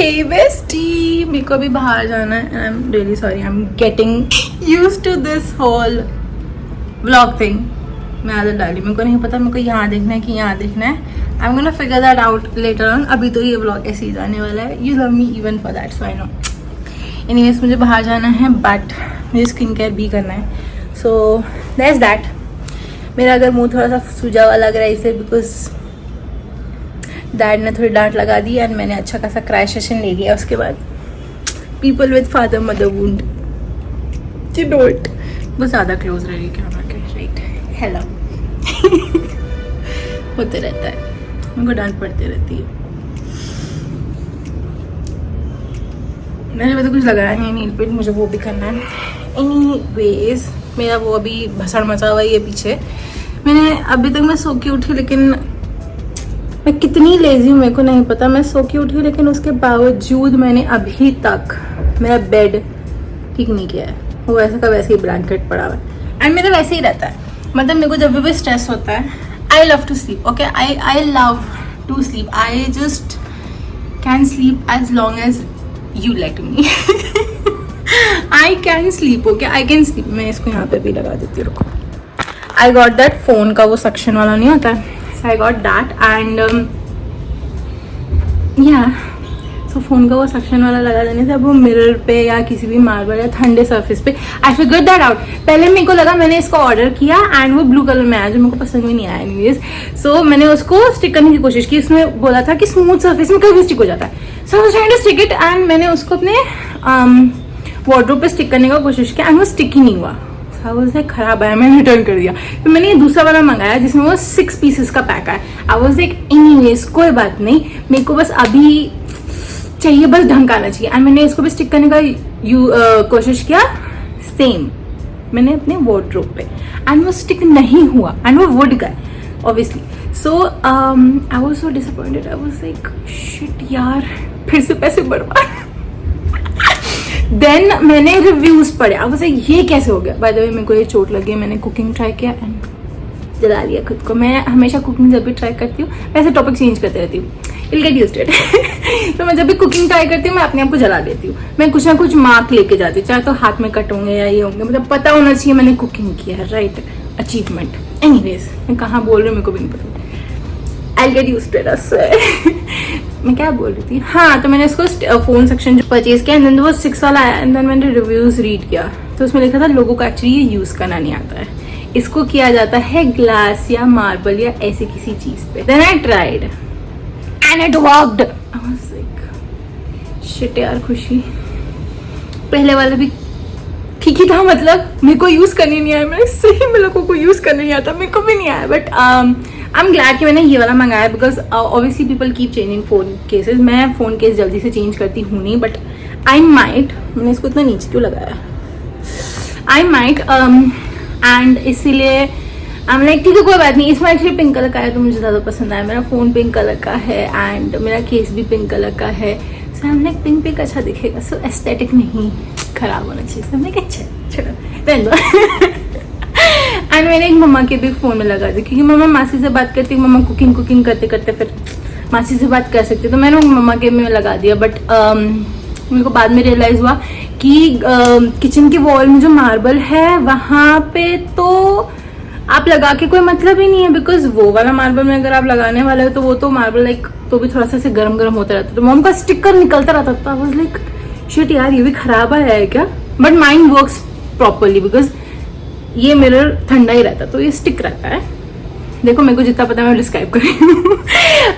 हे bestie, मेरे को अभी बाहर जाना है. I am really sorry, I am getting used to this whole vlog thing. मैं आदत डाली, मेरे को नहीं पता मेरे को यहाँ देखना है कि यहाँ देखना है. I am gonna figure that out later on. अभी तो ये व्लॉग ऐसे ही जाने वाला है. You love me even for that, so I know. Anyways मुझे बाहर जाना है, बट मुझे स्किन केयर भी करना है. So that's that. मेरा अगर मुंह थोड़ा सा सूजा हुआ लग रहा है इसे बिकॉज डैड ने थोड़ी डांट लगा दी एंड मैंने अच्छा खासा क्राई सेशन ले लिया. उसके बाद people with father mother wound, you know it. वो ज़्यादा क्लोज रह रही है कैमरा के, राइट. हेलो. होते रहता है, मेरे को डांट पड़ती रहती है. मैंने तो कुछ लगाया नहीं नील पेंट, मुझे वो भी करना है. एनीवेज मेरा वो अभी भसड़ मचा हुआ है पीछे. मैंने अभी तक मैं सो के उठी, लेकिन मैं कितनी लेजी हूँ मेरे को नहीं पता. मैं सो के उठी लेकिन उसके बावजूद मैंने अभी तक मेरा बेड ठीक नहीं किया है. वो वैसे का वैसे ही ब्लैंकेट पड़ा हुआ है एंड मेरा वैसे ही रहता है. मतलब मेरे को जब भी स्ट्रेस होता है, I love to sleep. Okay, I love to sleep. I just can sleep as long as you let me. I can sleep. Okay, I can sleep. मैं इसको यहाँ पे भी लगा देती हूँ, रुको. आई गॉट दैट फोन का वो सेक्शन वाला नहीं होता है, so I got that and yeah, so phone का वो सेक्शन वाला लगा देने से अब वो मिरर पे या किसी भी मार्बल या ठंडे सरफेस पे आई फिगर्ड दैट आउट. पहले मेरे को लगा, मैंने इसको ऑर्डर किया एंड वो ब्लू कलर में आया जो मेरे को पसंद भी नहीं आया. एनीवेज सो मैंने उसको स्टिक करने की कोशिश की. उसमें बोला था कि स्मूथ सरफेस में कभी स्टिक हो जाता है. So I was trying to stick it and मैंने उसको अपने वार्डरोब पे स्टिक करने का कोशिश किया एंड वो स्टिक ही नहीं हुआ. से खराब आया, मैंने रिटर्न कर दिया. फिर मैंने ये दूसरा वाला मंगाया जिसमें वो 6 पीसेस का पैक है. आई वाज लाइक एनीवेज कोई बात नहीं, मेरे को बस अभी चाहिए, बस ढंग का आना चाहिए. एंड मैंने इसको भी स्टिक करने का कोशिश किया सेम मैंने अपने वार्डरोब पे एंड वो स्टिक नहीं हुआ एंड वो वुड गए obviously. So I was so disappointed. I was like shit यार, फिर से पैसे बर्बाद. देन मैंने रिव्यूज पढ़े. अब उसे ये कैसे हो गया. बाय द वे मेरे को ये चोट लगी. मैंने कुकिंग ट्राई किया एंड जला लिया खुद को. मैं हमेशा कुकिंग जब भी ट्राई करती हूँ, वैसे टॉपिक चेंज करते रहती हूँ, will get used to it. तो मैं जब भी कुकिंग ट्राई करती हूँ मैं अपने आप को जला देती हूँ. मैं कुछ ना कुछ मार्क लेके जाती हूँ, चाहे तो हाथ में कट होंगे या ये होंगे, मतलब पता होना चाहिए मैंने कुकिंग किया है, राइट. अचीवमेंट. एनीवेज मैं कहाँ बोल रही हूँ मेरे को भी नहीं पता. I'll get used to it, I swear. मैं क्या बोल रही थी. हाँ, तो मैंने इसको फोन सेक्शन जो परचेज किया एंड देन वो 6 वाला आया एंड देन मैंने रिव्यूज रीड किया. तो उसमें लिखा था लोगों को एक्चुअली ये यूज करना नहीं आता है, इसको किया जाता है ग्लास या मार्बल या ऐसे किसी चीज पे. Then I tried and it worked. I was like shit यार, खुशी. पहले वाला भी ठीक ही था, मतलब मेरे को यूज करने नहीं आया. मैंने सही में लोगों को यूज करने नहीं आता, मेरे को भी नहीं आया. बट आई एम ग्लैड कि मैंने ये वाला मंगाया because obviously people keep changing phone cases. मैं फोन केस जल्दी से चेंज करती हूँ नहीं, बट आई माइट. मैंने इसको इतना नीचे क्यों लगाया. आई माइट एंड इसीलिए आई एम लाइक ठीक है कोई बात नहीं. इसमें एक्चुअली पिंक कलर का है तो मुझे ज़्यादा पसंद आया. मेरा फोन पिंक कलर का है एंड मेरा केस भी पिंक कलर का है. So I am like pink pink अच्छा दिखेगा, सो एस्थेटिक नहीं खराब होना चाहिए. सो मैं अच्छा चलो. एंड मैंने एक मम्मा के भी फोन में लगा दी क्योंकि मम्मा मासी से बात करती, मम्मा कुकिंग करते करते फिर मासी से बात कर सकती, तो मैंने मम्मा के में लगा दिया. बट मेरे को बाद में रियलाइज हुआ कि किचन के वॉल में जो मार्बल है वहाँ पे तो आप लगा के कोई मतलब ही नहीं है. बिकॉज वो वाला मार्बल में अगर आप लगाने वाले हो तो वो तो मार्बल लाइक तो भी थोड़ा सा ऐसे गर्म गर्म होता रहता. तो मॉम का स्टिकर निकलता रहता था. वाज लाइक शिट यार, ये भी खराब आया है क्या. But mine works properly because ये मिरर ठंडा ही रहता तो ये स्टिक रहता है. देखो मेरे को जितना पता है मैं डिस्क्राइब कर रही हूँ.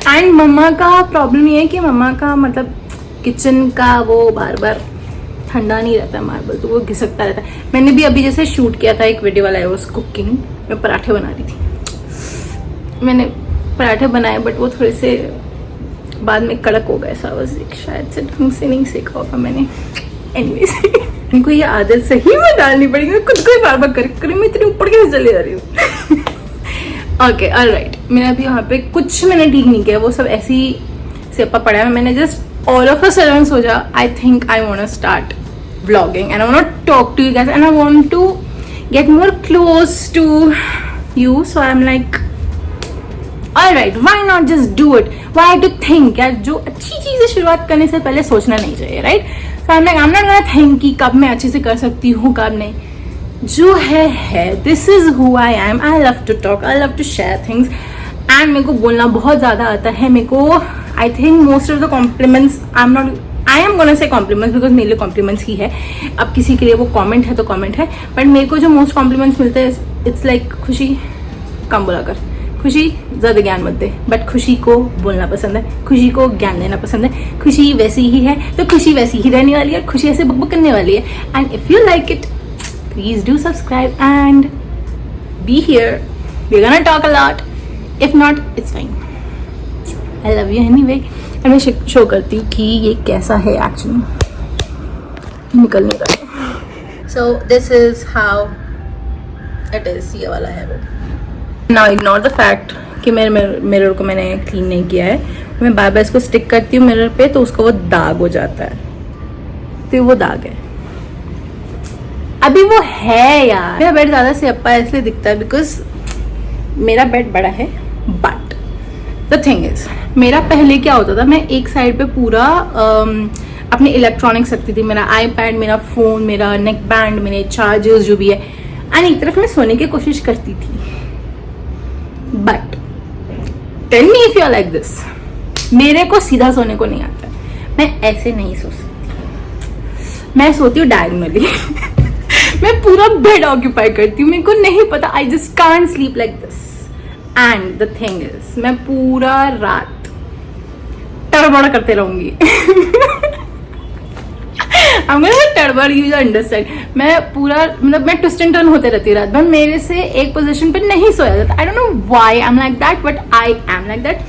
एंड मम्मा का प्रॉब्लम ये है कि मम्मा का मतलब किचन का वो बार बार ठंडा नहीं रहता है मार्बल, तो वो घिसकता रहता है. मैंने भी अभी जैसे शूट किया था एक वीडियो वाला है वो कुकिंग, मैं पराठे बना रही थे. मैंने पराठे बनाए बट वो थोड़े से बाद में कड़क हो गए. शायद से ढंग से नहीं सीखा होगा मैंने. एनीवेज इनको ये आदत सही में डालनी पड़ेगी. मैं खुद को ही बार बार कर मैं इतनी ऊपर कैसे चले जा रही हूँ. Okay alright. मैंने अभी यहाँ पे कुछ मैंने ठीक नहीं किया, वो सब ऐसी सेपा पड़ा है. मैंने just all of a sudden सोचा I think I want to start vlogging and I want to talk to you guys and I want to get more close to you. So I'm like alright, why not just do it, why to think? यार जो अच्छी चीज है शुरुआत करने से पहले सोचना नहीं चाहिए, right? So I am not gonna think कि कब मैं अच्छे से कर सकती हूँ कब नहीं. जो है this is who I am. I love to talk, I love to share things and मेरे को बोलना बहुत ज्यादा आता है. मेरे को I think most of the compliments, I am gonna say compliments because मेरे लिए कॉम्प्लीमेंट्स ही है. अब किसी के लिए वो कॉमेंट है तो कॉमेंट है, बट मेरे को जो मोस्ट कॉम्प्लीमेंट्स मिलते हैं इट्स लाइक खुशी कम बोला कर, खुशी ज्यादा ज्ञान मत दे. बट खुशी को बोलना पसंद है, खुशी को ज्ञान देना पसंद है. खुशी वैसी ही है तो खुशी वैसी ही रहने वाली है, खुशी ऐसे बकबक करने वाली है. And if you like it please do subscribe and be here. We are gonna talk a lot. If not it's fine. I love you anyway. और मैं शो करती हूँ कि ये कैसा है एक्चुअली. निकलने का. So this is how it is. ये वाला है वो. नाउ इग्नोर द फैक्ट कि मेरे मिरर को मैंने क्लीन नहीं किया है. मैं बार बार इसको स्टिक करती हूँ मिरर पे तो उसका वो दाग हो जाता है. तो वो दाग है. अभी वो है यार. मेरा बेड ज्यादा से अप्पा इसलिए दिखता है बिकॉज मेरा बेड बड़ा है. बट द थिंग इज, मेरा पहले क्या होता था, मैं एक साइड पे पूरा अपने इलेक्ट्रॉनिक्स रखती थी. मेरा आईपैड, मेरा फोन, मेरा नेक बैंड, मेरे चार्जर्स जो भी है, एंड एक तरफ मैं सोने की कोशिश करती थी. But tell me if you are like this. मेरे को सीधा सोने को नहीं आता. मैं ऐसे नहीं सो सकती. मैं सोती हूँ डायगोनली. मैं पूरा बेड ऑक्यूपाई करती हूँ. मेरे को नहीं पता. I just can't sleep like this. And the thing is, मैं पूरा रात टड़बड़ करते रहूंगी. टड़बड़, यू अंडरस्टैंड. मैं पूरा मतलब मैं ट्विस्ट एंड टर्न होते रहती हूँ रात भर. मेरे से एक पोजीशन पे नहीं सोया जाता. आई don't know why I am like that, but I am like that.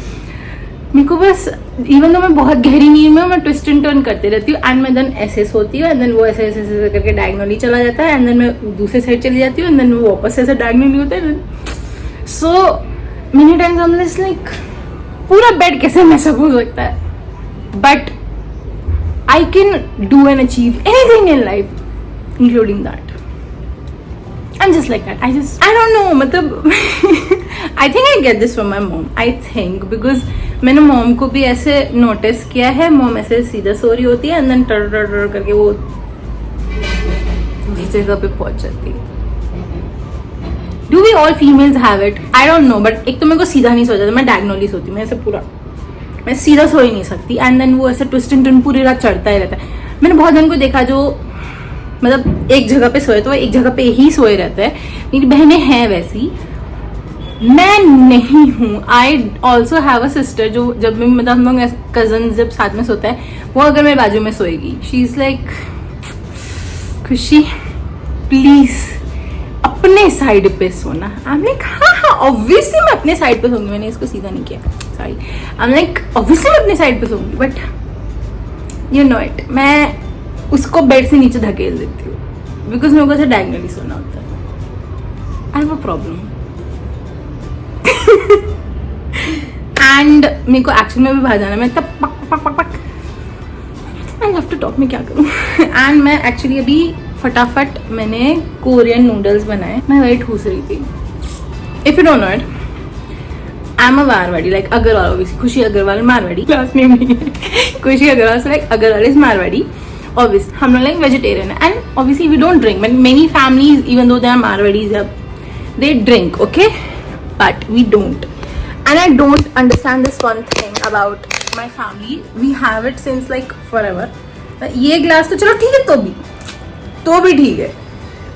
मेरे को बस, इवन तो मैं बहुत गहरी नींद में हूँ, मैं ट्विस्ट एंड टर्न करते रहती हूँ. एंड मैं देन ऐसे सोती हूँ एंड देन वो ऐसे ऐसे ऐसे करके डायगोनली चला जाता है. एंड देन मैं दूसरे साइड चली जाती हूँ एंड देन वो वापस ऐसे डायगोनली होता है. So many times I am just like पूरा बेड कैसे मैसअप हो सकता है. But I can do and achieve anything in life, including that. I'm just like that. I don't know. मतलब I think I get this from my mom. I think because मैंने mom को भी ऐसे notice किया है. Mom ऐसे सीधा सो रही होती है and then टर टर टर करके वो दूसरी जगह पे पहुंच जाती है. Do we all females have it? I don't know. But एक तो मेरे को सीधा नहीं सो जाता. मैं डायगोनली सोती हूँ. मैं ऐसे पूरा, मैं सीधा सो ही नहीं सकती. एंड देन वो ऐसे ट्विस्ट एंड टर्न पूरी रात चढ़ता ही रहता है. मैंने बहुत जन को देखा जो मतलब एक जगह पे सोए तो एक जगह पे ही सोए रहते हैं. मेरी बहनें हैं वैसी, मैं नहीं हूँ. I also have a sister जो जब भी मतलब हम लोग कजन जब साथ में सोता है, वो अगर मेरे बाजू में सोएगी, शी इज लाइक खुशी प्लीज अपने साइड पे सोना. आई एम लाइक हाँ ऑब्वियसली मैं अपने साइड पे सोऊंगी. मैंने इसको सीधा नहीं किया, sorry. I am like obviously मैं अपने साइड पे सोऊंगी, बट यू नो इट, मैं उसको बेड से नीचे धकेल देती हूँ बिकॉज मेरे को ऐसे डायगोनली सोना होता है. I have a problem. And मेरे को एक्शन में भी बाहर जाना. मैं तब पक पक पक पक आई लव टू टॉक. मैं क्या करूँ. एंड मैं एक्चुअली अभी फटाफट मैंने कोरियन नूडल्स बनाए. मैं वही ठूस रही थी. If you don't know it, I am a Marwari, like Agarwal. Obviously Khushi Agarwal Marwari class name नहीं है. खुशी Agarwal, so like Agarwal is Marwari. Obviously हम लोग like vegetarian है and obviously we don't drink. But many families, even though they are Marwadis, they drink, okay? But we don't. And I don't understand this one thing about my family. We have it since like forever. ये glass तो चलो ठीक है, तो भी ठीक है.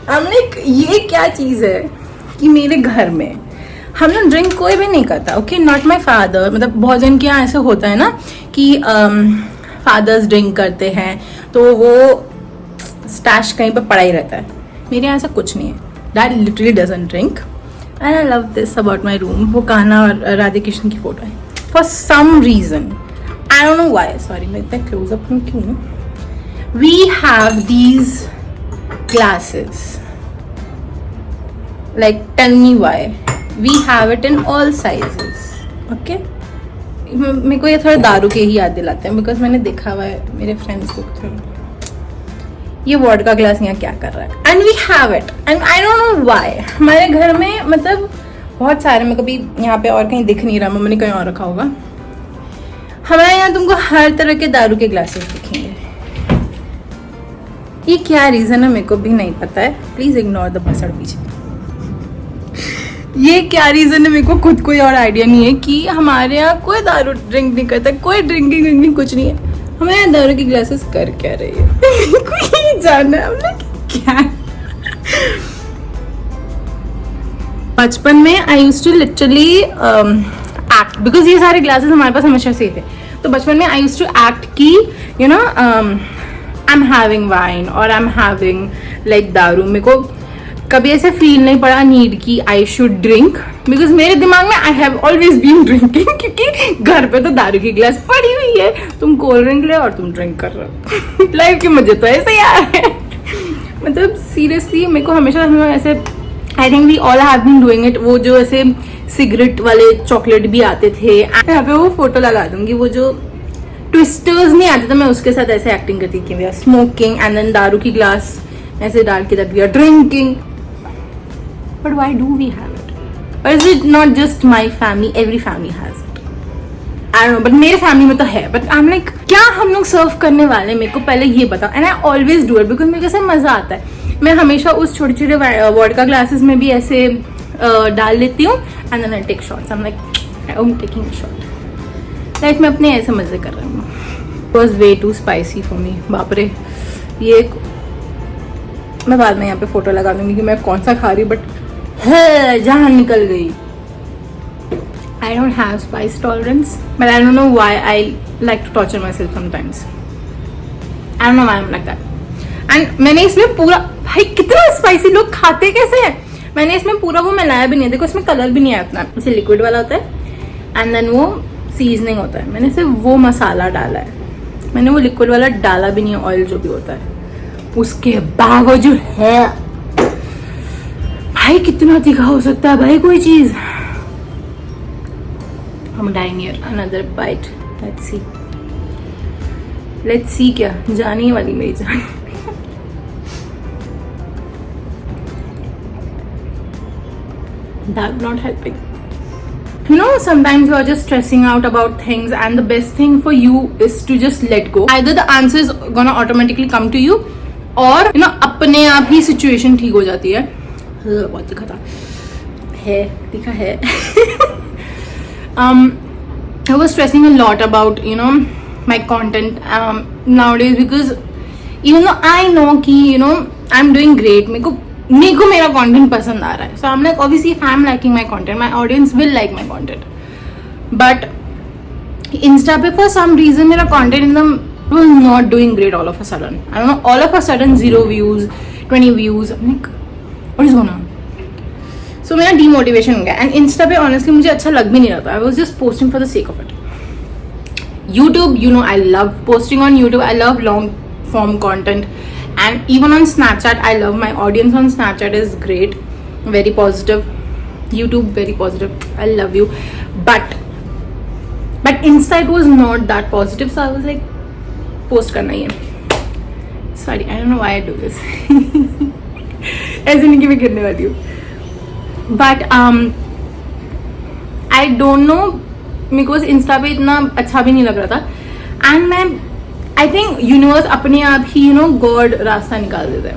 I'm like ये क्या चीज़ है कि मेरे घर में हम लोग ड्रिंक कोई भी नहीं करता. Okay, not my father. मतलब बहुत जन के यहाँ ऐसे होता है ना कि फादर्स ड्रिंक करते हैं तो वो स्टैश कहीं पर पड़ा ही रहता है. मेरे यहाँ ऐसा कुछ नहीं है. Dad literally doesn't drink and I love this about my room. वो कान्हा और राधे कृष्ण की फोटो है for some reason. I don't know why. Sorry मैं इतना क्लोजअप में क्यों. We have these glasses. Like tell me why. We have it in all sizes, okay? मेरे को ये थोड़ा दारू के ही याद दिलाते हैं बिकॉज मैंने देखा हुआ है मेरे फ्रेंड्स को. ये वोडका ग्लास यहाँ क्या कर रहा है. And we have it and I don't know why. हमारे घर में मतलब बहुत सारे, मैं कभी यहाँ पे और कहीं दिख नहीं रहा, मम्मी ने कहीं और रखा होगा। हमारे यहाँ तुमको हर तरह के दारू के ग्लासेस दिखेंगे। ये क्या रीजन है मेरे को भी नहीं पता है, प्लीज इग्नोर द बसड़ पीछे। ये क्या रीजन है मेरे को खुद कोई और आइडिया नहीं है कि हमारे यहाँ कोई दारू ड्रिंक नहीं करता, कोई ड्रिंकिंग कुछ नहीं है। हमारे यहाँ दारू की ग्लासेस कर क्या रही है कोई नहीं जाना है हमने क्या। बचपन में I used to literally act, because ये सारे ग्लासेस हमारे पास हमेशा से थे, तो बचपन में आई यूज्ड टू एक्ट की you know I am having wine और आई एम हैविंग लाइक दारू। मेरे को कभी ऐसे फील नहीं पड़ा नीड की आई शुड ड्रिंक, बिकॉज मेरे दिमाग में I have always been drinking, क्योंकि घर पे तो दारू की ग्लास पड़ी हुई है, तुम कोल्ड ड्रिंक ले और तुम ड्रिंक कर रहे हो। लाइफ के मजे तो ऐसे ही आ रहे हैं। मतलब सीरियसली मेरे को हमेशा ऐसे, I think we all have been doing it. वो जो ऐसे सिगरेट वाले चॉकलेट भी आते थे, यहाँ पे वो फोटो लगा दूंगी, वो जो ट्विस्टर्स नहीं आते थे, मैं उसके साथ ऐसे एक्टिंग करती थी, we are smoking and then दारू की ग्लास ऐसे डाल के that we are drinking. But why do we have it? और is it not just my family, every family has it, I don't know, but मेरे family में तो है। बट आई एम लाइक क्या हम लोग सर्व करने वाले, मेरे को पहले ये बताओ। And I always do it because मेरे को ऐसा मजा आता है। मैं हमेशा उस छोटे छोटे वोडका ग्लासेस में भी ऐसे डाल लेती हूँ and then I take shots. I am like I am taking a shot. Like मैं अपने ऐसे मजे कर रही हूँ। It was way too spicy for me. बाप रे, ये मैं बाद में यहाँ पे फोटो लगा दूंगी कि मैं कौन सा खा रही हूँ, बट है जान निकल गई। I don't have spice tolerance, but I don't know why I like to torture myself sometimes. I don't know why I'm like that. And मैंने इसमें पूरा, भाई कितना स्पाइसी लोग खाते कैसे हैं? मैंने इसमें पूरा वो मिलाया भी नहीं है, देखो इसमें कलर भी नहीं है अपना, इसे लिक्विड वाला होता है एंड देन वो सीजनिंग होता है। मैंने सिर्फ वो मसाला डाला है, मैंने वो लिक्विड वाला डाला भी नहीं है, ऑयल जो भी होता है। उसके बाद वो जो है, भाई कितना तीखा हो सकता है भाई कोई चीज। I'm dying here. Another bite. Let's see क्या जाने वाली मेरी जान। That not helping. You know, sometimes you are just stressing out about things, and the best thing for you is to just let go. Either the answer is gonna automatically come to you, or you know अपने आप ही situation ठीक हो जाती है। बहुत दिखा था है, दिखा है। I was stressing a lot about my content nowadays, because even though I know कि I'm doing great, मेरे को मेरा content पसंद आ रहा है, so I'm like obviously if I'm liking my content, my audience will like my content. But Insta पे for some reason मेरा content was not doing great all of a sudden. I don't know, all of a sudden 0 views, 20 views. I'm like what is going on? So मेरा demotivation हो गया। And Insta पे honestly मुझे अच्छा लग भी नहीं रहा था। I was just posting for the sake of it. YouTube, you know, I love posting on YouTube, I love long form content, and even on Snapchat I love my audience on Snapchat is great, very positive, YouTube very positive, I love you. But Insta it was not that positive, so I was like post करना ही है। Sorry, I don't know why I do this. ऐसे नहीं कि मैं गिरने वाली हूँ, but I don't no, because Insta पे इतना अच्छा भी नहीं लग रहा था। एंड मैं आई थिंक यूनिवर्स अपने आप ही गॉड रास्ता निकाल देता है।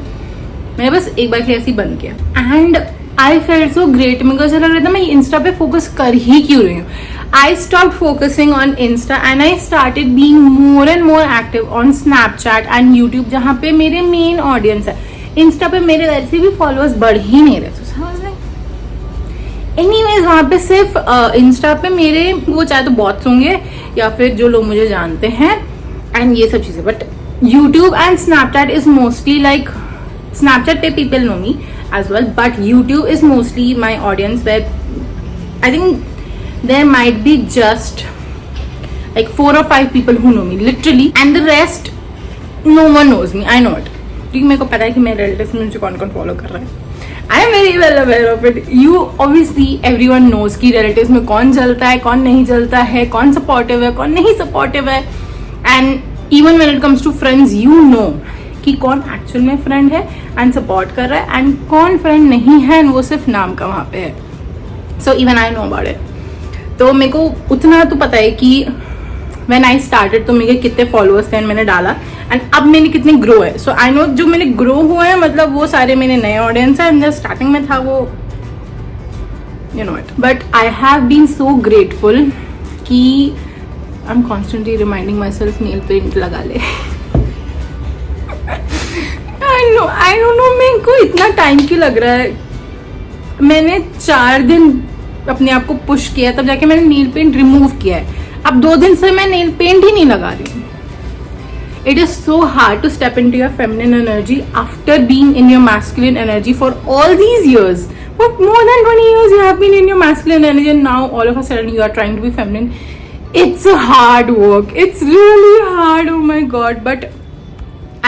मैंने बस एक बार के लिए ऐसे ही बंद किया and I felt so great. मेरे को ऐसा लग रहा था मैं इंस्टा पे फोकस कर ही क्यों रही हूँ। I stop focusing on Insta and I started being more and more active on Snapchat and YouTube, जहाँ पे मेरे मेन ऑडियंस है। इंस्टा पे मेरे वैसे भी फॉलोअर्स बढ़ ही नहीं रहे, एनीवेज वहाँ पे सिर्फ इंस्टा पे मेरे वो चाहे तो बॉट्स होंगे या फिर जो लोग मुझे जानते हैं एंड ये सब चीजें। But YouTube and Snapchat is mostly like, Snapchat पे people know me as well, but YouTube is mostly my audience, where I think there might be just like 4 or 5 people who know me literally, and the rest no one knows me. I know it, क्योंकि मेरे को पता है कि मेरे relatives में मुझे कौन कौन फॉलो कर रहा है। I am very well aware of it. You obviously everyone knows कि रिलेटिव्स में कौन चलता है, कौन नहीं चलता है, कौन सपोर्टिव है, कौन नहीं सपोर्टिव है, and even when it comes to friends, you know कि कौन एक्चुअल में फ्रेंड है एंड सपोर्ट कर रहा है एंड कौन फ्रेंड नहीं है एंड वो सिर्फ नाम का वहाँ पे है। So even I know about it. तो मेरे को उतना तो पता है कि व्हेन आई स्टार्टेड तो मेरे कितने फॉलोअर्स थे मैंने डाला, एंड अब मैंने कितने ग्रो है. सो आई नो जो मैंने ग्रो हुए हैं मतलब वो सारे मेरे नए ऑडियंस है, एंड स्टार्टिंग में था वो you know it. But I have been so grateful कि I am constantly reminding myself nail paint लगा ले. आई डोंट नो मेरे को इतना टाइम क्यों लग रहा है. मैंने 4 दिन अपने आप को पुश किया तब जाके मैंने नेल पेंट रिमूव किया है. अब 2 दिन से मैं नेल पेंट ही नहीं लगा रही हूँ. It is so hard to step into your feminine energy after being in your masculine energy for all these years. For more than 20 years you have been in your masculine energy, and now all of a sudden you are trying to be feminine. It's a hard work. It's really hard. Oh my god. But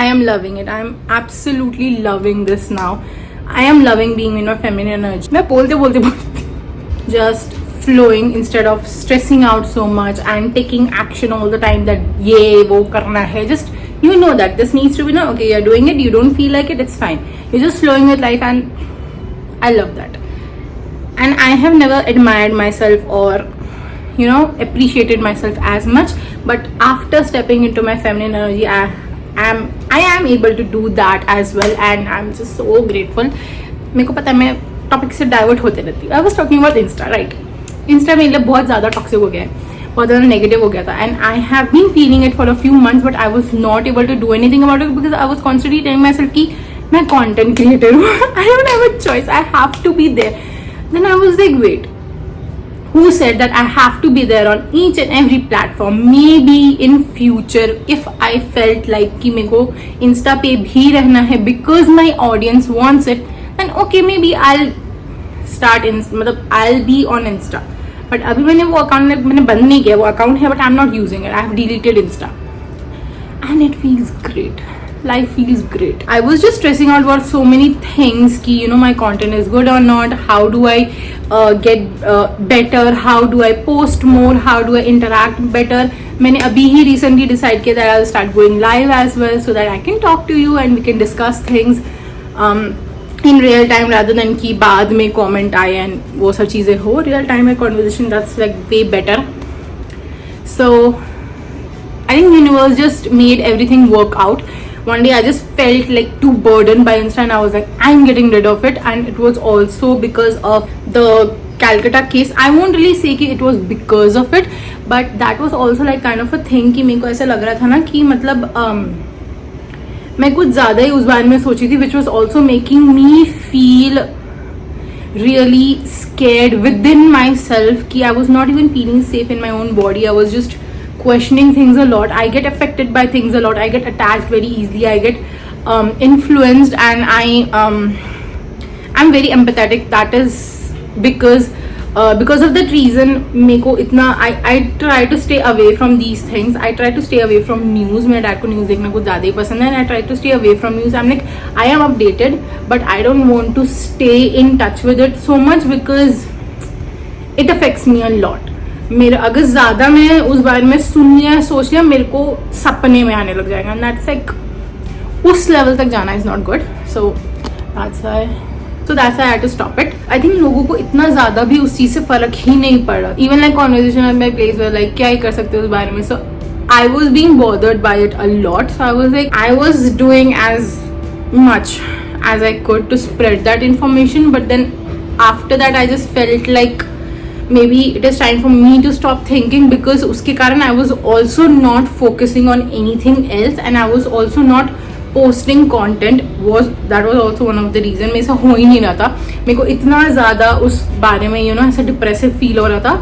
I am loving it. I am absolutely loving this now. I am loving being in my feminine energy. मैं बोलते just flowing instead of stressing out so much and taking action all the time that ये वो करना है. Just you know that this needs to be no, okay, you're doing it, you don't feel like it, it's fine. You're just flowing with life, and I love that. And I have never admired myself or you know appreciated myself as much, but after stepping into my feminine energy I am able to do that as well, and I'm just so grateful. मेरे को पता है मैं topic से divert होते रहती हूँ. I was talking about Insta, right? Insta मेरे लिए बहुत ज़्यादा टॉक्सिक हो गया है, बहुत ज़्यादा नेगेटिव हो गया था, and I have been feeling it for a few months, but I was not able to do anything about it because I was constantly telling myself कि मैं content creator हूँ. I don't have a choice. I have to be there. Then I was like, wait, who said that I have to be there on each and every platform? Maybe in future if I felt like कि मेरे को Insta पे भी रहना है because my audience wants it, then okay, maybe I'll start मतलब I'll be on Insta. But अभी मैंने वो अकाउंट मैंने बंद नहीं किया. वो अकाउंट है but I'm not using it. I have deleted Insta and it feels great. Life feels great. I was just stressing out about so many things ki you know my content is good or not, how do I get better, how do I post more, how do I interact better. मैंने अभी ही recently decide किया that I'll start going live as well so that I can talk to you and we can discuss things in real time rather than कि बाद में comment आए and वो सब चीज़ें हो. Real time में conversation, that's like way better. So I think universe just made everything work out. One day I just felt like too burdened by Insta and I was like, I'm getting rid of it. And it was also because of the Calcutta case. I won't really say कि it was because of it, but that was also like kind of a thing कि मेरे को ऐसा लग रहा था ना कि मतलब मैं कुछ ज़्यादा ही उस बारे में सोची थी, which was also making me feel really scared within myself कि I was not even feeling safe in my own body. I was just questioning things a lot. I get affected by things a lot. I get attached very easily. I get influenced, and I'm very empathetic. That is because of that reason मेरे को इतना I try to stay away from these things. I try to stay away from news. मेरे dad को news देखना कुछ ज़्यादा ही पसंद है, and I try to stay away from news. I'm like, I am updated, but I don't want to stay in touch with it so much because it affects me a lot. मेरा अगर ज़्यादा मैं उस बारे में सुन लिया सोच लिया मेरे को सपने में आने लग जाएगा. दैट्स लाइक उस लेवल तक जाना is not good. So that's why I had to stop it. I think लोगों को इतना ज़्यादा भी उस चीज़ से फ़र्क ही नहीं पड़ रहा. Even like conversation at my place where like क्या ही कर सकते हो उस बारे में. So I was being bothered by it a lot. So I was doing as much as I could to spread that information, but then after that I just felt like maybe it is time for me to stop thinking, because उसके कारण I was also not focusing on anything else, and I was also not posting content. That was also one of the reason. मेरे से हो ही नहीं रहा था. मेरे को इतना ज़्यादा उस बारे में you know ऐसा डिप्रेसिव फील हो रहा था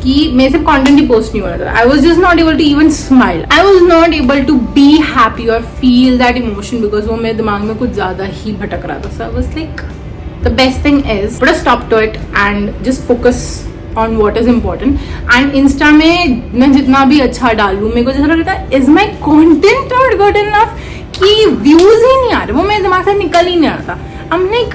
कि मेरे से कंटेंट ही पोस्ट नहीं हो रहा था. I was just not able to even smile. I was not able to be happy or feel that emotion because वो मेरे दिमाग में कुछ ज़्यादा ही भटक रहा था. So I was like, the best thing is put a stop to it and just focus on what is important. And Insta में मैं जितना भी अच्छा डालूँ मेरे को जैसा लगता है is my content not good enough कि views ही नहीं आ रहे. वो मेरे दिमाग से निकल ही नहीं आ रहा था. I'm like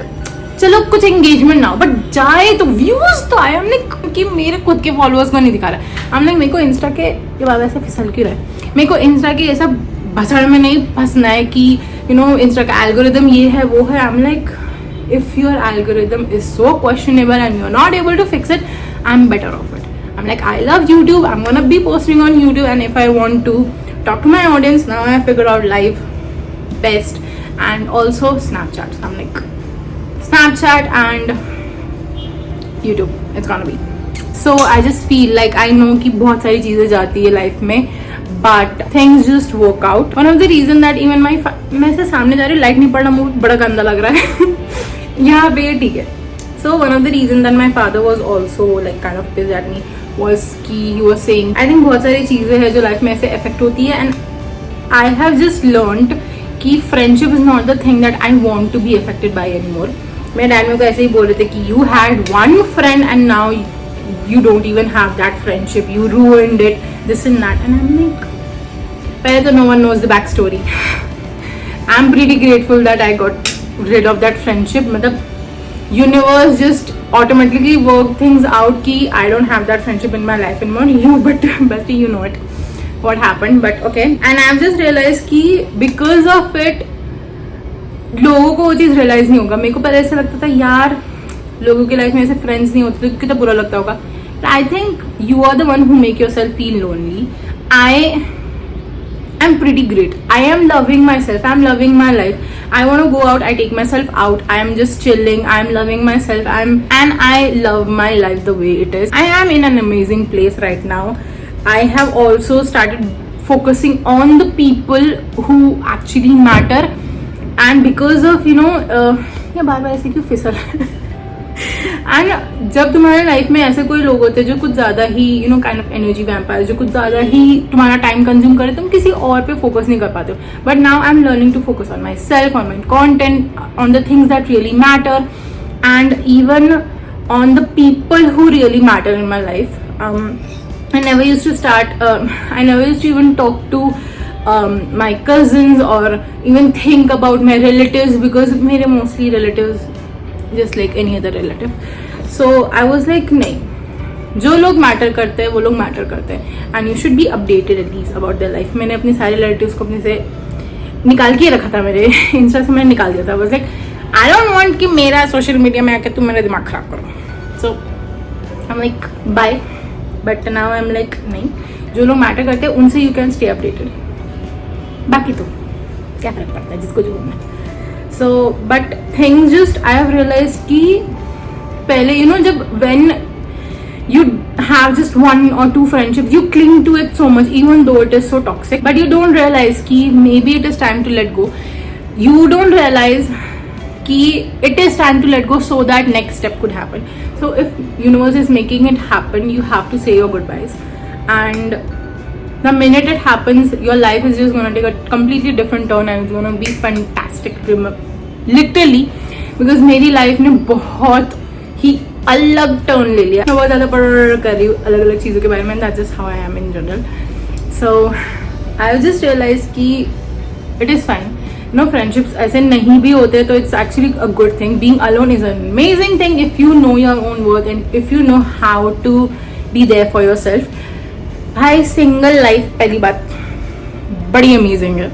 चलो कुछ engagement ना हो बट जाए तो views तो आए. I'm like कि मेरे खुद के followers को नहीं दिखा रहा है. I'm like मेरे को Insta के ये बात ऐसे फिसल क्यों रहे. मेरे को Insta के ऐसा भसड़ में नहीं फंसना है कि you know Insta का algorithm ये है वो है. I'm like if your algorithm is so questionable and you're not able to fix it, I'm better off it. I'm like, I love YouTube, I'm gonna be posting on YouTube, and if I want to talk to my audience, now I have figured out live best, and also Snapchat. So I'm like, Snapchat and YouTube, it's gonna be. So I just feel like I know कि बहुत सारी चीज़ें जाती है life में, but things just work out. One of the reason that even मैं से सामने जा रही हूँ, लाइट नहीं पड़ना, मुझे बड़ा गंदा लग रहा है यहाँ पे, ठीक है. So one of the reason that my father was also like kind of pissed at me was कि he was saying, I think बहुत सारी चीज़ें हैं जो लाइफ में ऐसे affect होती है, and I have just learned कि friendship is not the thing that I want to be affected by anymore. मेरे डैड मेरे को ऐसे ही बोल रहे थे कि you had one friend and now you don't even have that friendship, you ruined it, this and that, and I'm like, पहले तो no one knows the backstory. I'm pretty grateful that I got rid of that friendship. मतलब universe just automatically work things out कि I don't have that friendship in my life anymore. But you know it, what happened, but okay. And I've just realized कि because of it लोगों को वो चीज़ realise नहीं होगा. मेरे को पहले ऐसा लगता था यार लोगों की लाइफ में ऐसे फ्रेंड्स नहीं होते तो कितना बुरा लगता होगा. I think you are the one who make yourself feel lonely. I am pretty great. I am loving myself. I'm loving my life. I want to go out. I take myself out. I am just chilling. I'm loving myself. And I love my life the way it is. I am in an amazing place right now. I have also started focusing on the people who actually matter. And because of ये बार-बार ऐसे क्यों फिसल and जब तुम्हारे life में ऐसे कोई लोग होते हैं जो कुछ ज़्यादा ही काइंड ऑफ एनर्जी वैम्पायर, जो कुछ ज़्यादा ही तुम्हारा टाइम कंज्यूम करे, तुम किसी और पे फोकस नहीं कर पाते हो. But now I am learning to focus on myself, on my content, on the things that really matter, and even on the people who really matter in my life. I never used to even talk to my cousins or even think about my relatives because मेरे mostly relatives just like any other relative. So I was like नहीं, जो लोग matter करते हैं वो लोग matter करते हैं and you should be updated at least about their life. मैंने अपने सारे रिलेटिव्स को अपने से निकाल के रखा था, मेरे इंस्टा से मैंने निकाल दिया था. Was like I don't want कि मेरा सोशल मीडिया में आकर तुम मेरा दिमाग खराब करो. So I am like bye. But now I am like नहीं, जो लोग मैटर करते हैं उनसे यू कैन स्टे अपडेटेड. बाकी तो क्या फर्क पड़ता है जिसको जो बोलना है. So but things just I have realized कि पहले जब when you have just one or two friendships you cling to it so much even though it is so toxic, but you don't realize कि maybe it is time to let go. You don't realize कि it is time to let go so that next step could happen. So if universe is making it happen, you have to say your goodbyes, and the minute it happens your life is just going to take a completely different turn and it's going to be fantastic. Literally because मेरी life ने बहुत ही अलग turn ले लिया. मैं बहुत ज़्यादा पढ़ कर रही हूँ अलग अलग चीज़ों के बारे में. That's just how I am in general. So I have just realize कि इट इज़ फाइन. फ्रेंडशिप्स ऐसे नहीं भी होते तो it's actually a good thing. Being alone is an amazing thing if you know your own worth and if you know how to be there for yourself. भाई single life पहली बात बड़ी amazing है.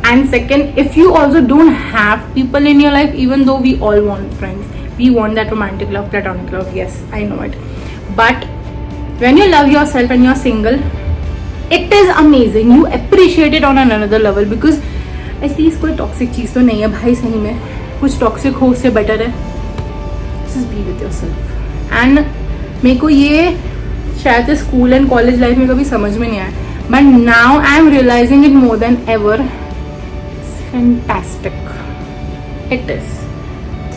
And second, if you also don't have people in your life, even though we all want friends, we want that romantic love, platonic love, yes, I know it. But when you love yourself and you're single, it is amazing. You appreciate it on another level because at least कोई toxic चीज़ तो नहीं है भाई. सही में कुछ toxic हो उससे बेटर है just be with yourself. And मेरे को ये शायद से स्कूल एंड कॉलेज लाइफ में कभी समझ में नहीं आया, but now I am realizing it more than ever. Fantastic. It is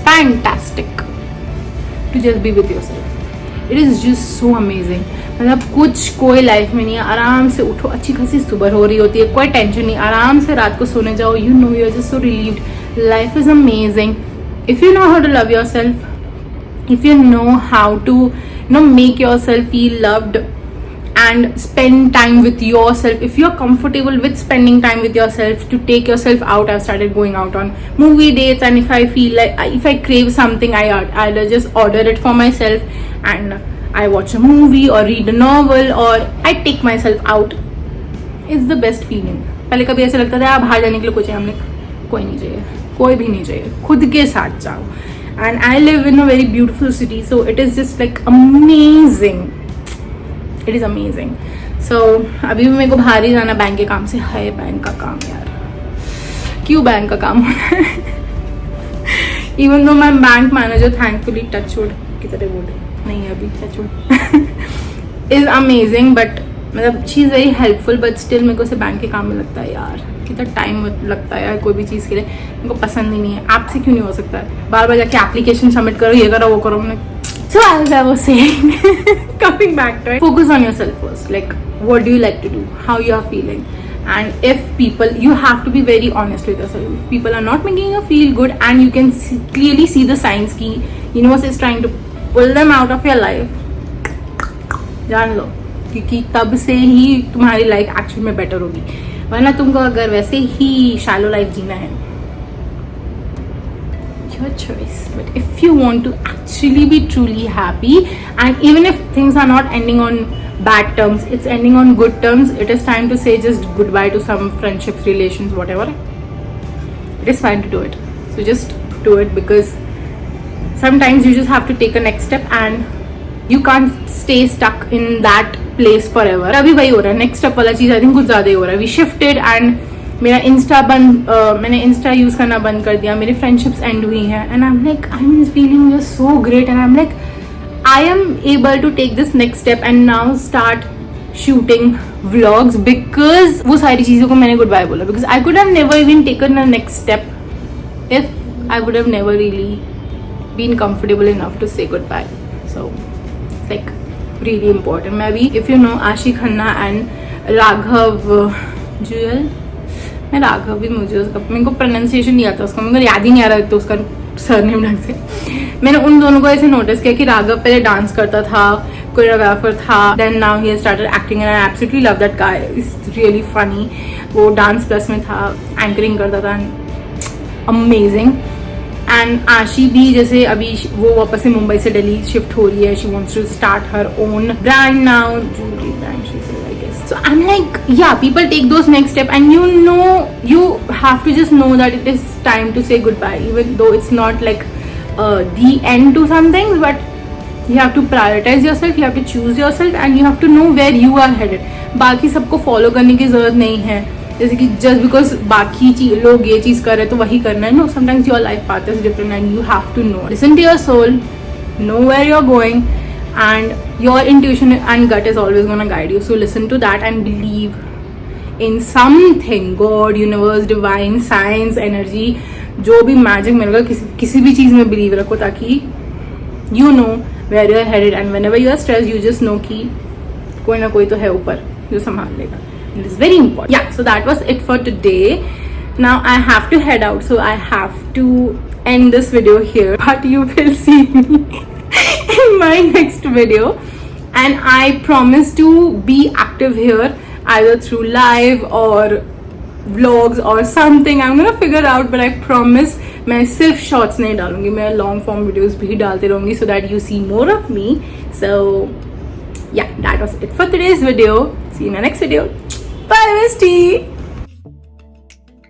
fantastic to just be with yourself. It is just so amazing. मतलब कुछ कोई लाइफ में नहीं है. आराम से उठो, अच्छी खासी सुबह हो रही होती है, कोई टेंशन नहीं, आराम से रात को सोने जाओ. You know you are just so relieved. Life is amazing if you know how to love yourself, if you know how to make yourself feel loved and spend time with yourself, if you're comfortable with spending time with yourself, to take yourself out. I've started going out on movie dates, and if I feel like, if I crave something, I either just order it for myself and I watch a movie or read a novel, or I take myself out. It's the best feeling. पहले कभी ऐसा लगता था बाहर जाने के लिए कुछ हमने कोई नहीं चाहिए, कोई भी नहीं चाहिए, खुद के साथ जाओ. and I live in a very beautiful city, so it is just like amazing. It is amazing. So अभी भी मेरे को बाहर ही जाना बैंक के काम से. हाय बैंक का काम यार, क्यों बैंक का काम होना है? Even though my bank manager, thankfully, touchwood की तरह बोल नहीं है अभी, touchwood is amazing, but मतलब she is very helpful, but still मेरे को से बैंक के काम में लगता है यार, कितना टाइम लगता है यार कोई भी चीज़ के लिए. मेरे को पसंद ही नहीं है. आपसे क्यों नहीं हो सकता है? बार बार जाके एप्लीकेशन सबमिट करो, ये करो वो करो. So as I was saying, coming back to it, focus on yourself first. Like, what do you like to do? How you are feeling? And if people, you have to be very honest with yourself. If people are not making you feel good, and you can clearly see the signs कि universe is trying to pull them out of your life, जान लो, क्योंकि तब से ही तुम्हारी life actual में better होगी. वरना तुमको अगर वैसे ही शैलो लाइफ जीना है, your choice. But if you want to actually be truly happy, and even if things are not ending on bad terms, it's ending on good terms, it is time to say just goodbye to some friendships, relations, whatever. It is fine to do it. So just do it, because sometimes you just have to take a next step, and you can't stay stuck in that place forever. अभी वही हो रहा है, next step वाला चीज़ I think कुछ ज़्यादा ही हो रहा है. We shifted, and मेरा इंस्टा मैंने इंस्टा यूज़ करना बंद कर दिया. मेरी फ्रेंडशिप्स एंड हुई हैं, and I am like, I am feeling just so great, and I am like, I am able to take this next step and now start shooting vlogs, because वो सारी चीज़ों को मैंने गुड बाय बोला. Because I could have never even taken the next step if I would have never really been comfortable enough to say goodbye. So like really important. मैं अभी, if you no आशी Khanna and Raghav जुयल, मैं राघव भी, मुझे उसका, मेरे को pronunciation नहीं आता उसका, मेरे को याद ही नहीं आ रहा तो उसका सरनेम ढंग से. मैंने उन दोनों को ऐसे नोटिस किया कि राघव पहले डांस करता था, कोरियोग्राफर था, then now he has started acting, and I absolutely love that guy. Is really funny. वो डांस प्लस में था, एंकरिंग करता था, अमेजिंग. एंड आशी भी, जैसे अभी वो वापस से मुंबई से दिल्ली शिफ्ट हो रही है. She wants to start her own brand now, jewellery brand she said, I guess. So I'm like, yeah, people take those next step, and you know, you have to just know that it is time to say goodbye, even though it's not like the end to some things, but you have to prioritize yourself, you have to choose yourself, and you have to know where you are headed. बाकी सबको follow करने की जरूरत नहीं है, जैसे कि just because बाकी लोग ये चीज़ कर रहे हैं तो वही करना है. No, sometimes your life path is different, and you have to know. Listen to your soul, know where you're going, and your intuition and gut is always going to guide you. So listen to that and believe in something, God, universe, divine, science, energy, जो भी magic मिलेगा, किसी भी चीज़ में believe रखो, ताकि you know where you are headed, and whenever you are stressed, you just know कि कोई ना कोई तो है ऊपर जो संभाल लेगा. It is very important. Yeah, so that was it for today. Now I have to head out, so I have to end this video here, but you will see me in my next video, and I promise to be active here either through live or vlogs or something. I'm gonna figure out, but I promise मैं सिर्फ shorts नहीं डालूंगी, मैं long form videos भी डालते रहूंगी, so that you see more of me. So yeah, that was it for today's video. See you in the next video. Bye, Misty.